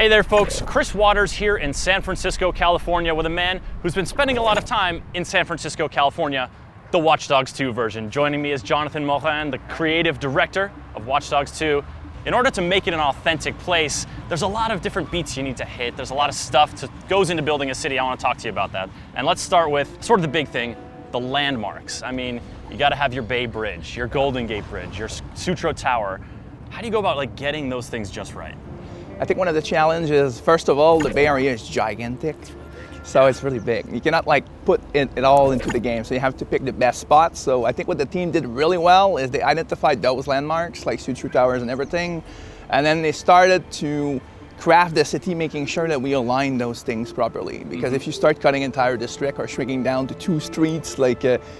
Hey there folks, Chris Waters here in San Francisco, California with a man who's been spending a lot of time in San Francisco, California, the Watch Dogs 2 version. Joining me is Jonathan Morin, the creative director of Watch Dogs 2. In order to make it an authentic place, there's a lot of different beats you need to hit. There's a lot of stuff that goes into building a city. I want to talk to you about that. And let's start with sort of the big thing, the landmarks. I mean, you got to have your Bay Bridge, your Golden Gate Bridge, your Sutro Tower. How do you go about getting those things just right? I think one of the challenges, first of all, the Bay Area is gigantic, so it's really big. You cannot put it all into the game, so you have to pick the best spots. So I think what the team did really well is they identified those landmarks, like Sutro Towers and everything, and then they started to craft the city, making sure that we align those things properly. Because if you start cutting entire district or shrinking down to 2 streets,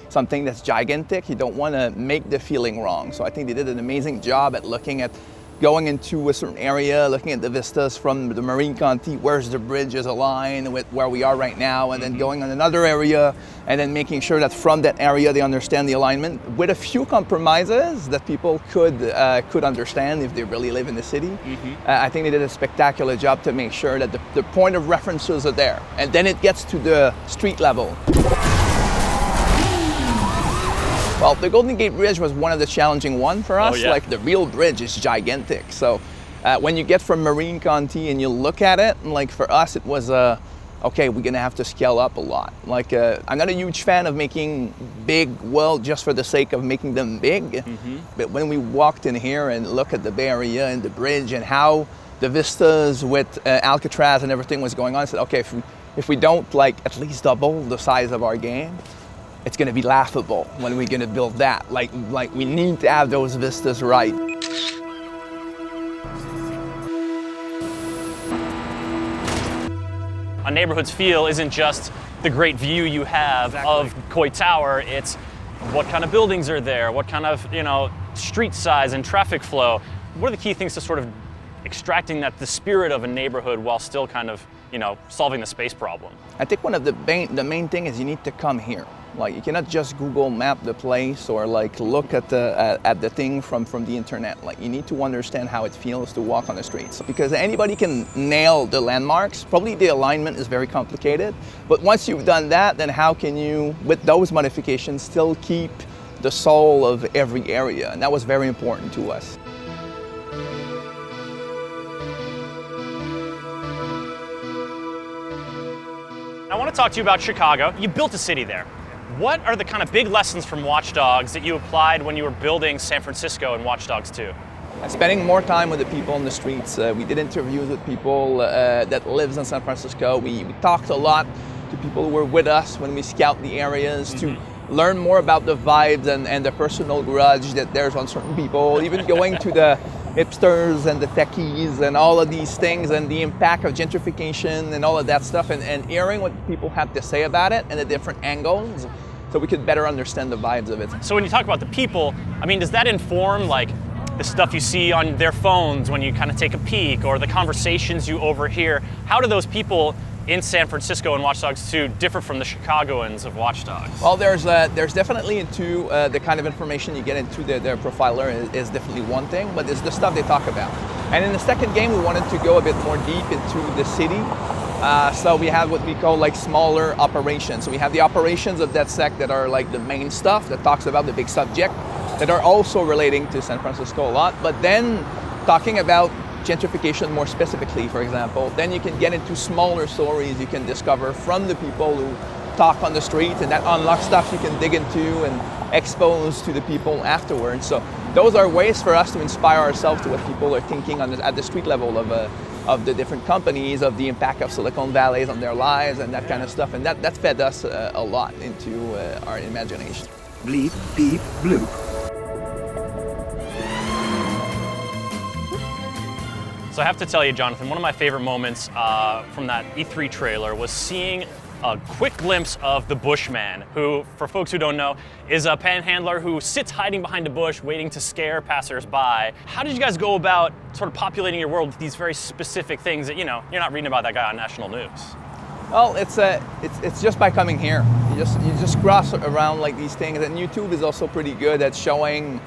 something that's gigantic, you don't want to make the feeling wrong. So I think they did an amazing job at looking at going into a certain area, looking at the vistas from the Marine County, where's the bridge is aligned with where we are right now, and then going on another area, and then making sure that from that area they understand the alignment with a few compromises that people could understand if they really live in the city. I think they did a spectacular job to make sure that the point of references are there, and then it gets to the street level. Well, the Golden Gate Bridge was one of the challenging ones for us. The real bridge is gigantic. So when you get from Marine County and you look at it, for us it was, okay, we're gonna have to scale up a lot. I'm not a huge fan of making big, just for the sake of making them big. But when we walked in here and look at the Bay Area and the bridge and how the vistas with Alcatraz and everything was going on, I said, okay, if we don't at least double the size of our game, it's going to be laughable when we're going to build that. We need to have those vistas right. A neighborhood's feel isn't just the great view you have of Coy Tower, it's what kind of buildings are there, what kind of street size and traffic flow. What are the key things to sort of extracting the spirit of a neighborhood while still kind of solving the space problem? I think one of the main thing is you need to come here. You cannot just Google map the place or look at the thing from the internet. You need to understand how it feels to walk on the streets. Because anybody can nail the landmarks. Probably the alignment is very complicated. But once you've done that, then how can you, with those modifications, still keep the soul of every area? And that was very important to us. I want to talk to you about Chicago. You built a city there. What are the kind of big lessons from Watch Dogs that you applied when you were building San Francisco and Watch Dogs 2? Spending more time with the people in the streets. We did interviews with people that lives in San Francisco. We talked a lot to people who were with us when we scout the areas to learn more about the vibes and the personal grudge that there's on certain people, even going to the hipsters and the techies and all of these things and the impact of gentrification and all of that stuff and hearing what people have to say about it and the different angles so we could better understand the vibes of it. So when you talk about the people, I mean, does that inform the stuff you see on their phones when you kind of take a peek or the conversations you overhear? How do those people in San Francisco and Watch Dogs 2 differ from the Chicagoans of Watch Dogs? Well, there's definitely into the kind of information you get into their profiler is definitely one thing, but it's the stuff they talk about. And in the second game, we wanted to go a bit more deep into the city. So we have what we call smaller operations. So we have the operations of DedSec that are the main stuff that talks about the big subject that are also relating to San Francisco a lot, but then talking about gentrification more specifically, for example, then you can get into smaller stories you can discover from the people who talk on the street, and that unlocks stuff you can dig into and expose to the people afterwards. So those are ways for us to inspire ourselves to what people are thinking at the street level of the different companies, of the impact of Silicon Valley on their lives and that kind of stuff. And that fed us a lot into our imagination. Bleep, beep, bloop. So I have to tell you, Jonathan, one of my favorite moments from that E3 trailer was seeing a quick glimpse of the Bushman, who, for folks who don't know, is a panhandler who sits hiding behind a bush waiting to scare passersby. How did you guys go about sort of populating your world with these very specific things that, you're not reading about that guy on national news? Well, it's just by coming here. You just cross around these things, and YouTube is also pretty good at showing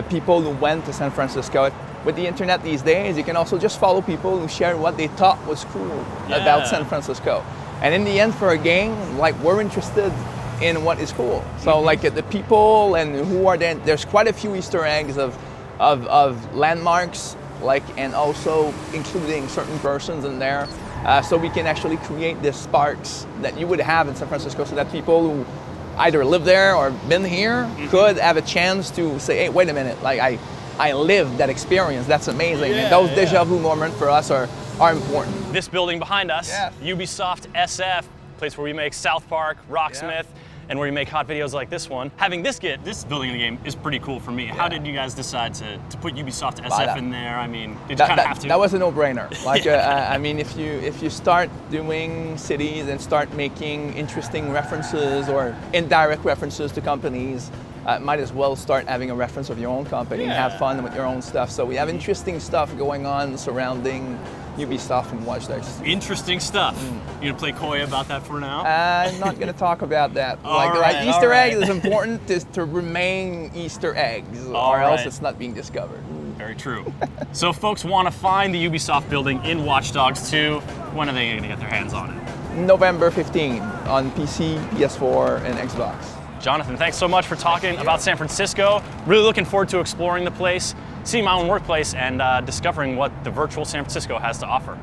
people who went to San Francisco. with the internet these days, you can also just follow people who share what they thought was cool about San Francisco. And in the end, for a game, like, we're interested in what is cool. So like the people and who are there, there's quite a few Easter eggs of landmarks, like, and also including certain persons in there. So we can actually create the sparks that you would have in San Francisco, so that people who either live there or been here could have a chance to say, hey, wait a minute, like I lived that experience, that's amazing. And those deja vu moments for us are important. This building behind us, Ubisoft SF, place where we make South Park, Rocksmith, and where we make hot videos like this one. Having this building in the game is pretty cool for me. How did you guys decide to put Ubisoft SF in there? I mean, did you kind of have to? That was a no-brainer. Like, I mean, if you start doing cities and start making interesting references or indirect references to companies, might as well start having a reference of your own company and have fun with your own stuff. So we have interesting stuff going on surrounding Ubisoft and Watch Dogs. Interesting stuff. You gonna play coy about that for now? I'm not gonna talk about that. Easter eggs is important to remain Easter eggs, or else it's not being discovered. Very true. So if folks want to find the Ubisoft building in Watch Dogs 2, when are they gonna get their hands on it? November 15 on PC, PS4, and Xbox. Jonathan, thanks so much for talking about San Francisco. Really looking forward to exploring the place, seeing my own workplace, and discovering what the virtual San Francisco has to offer.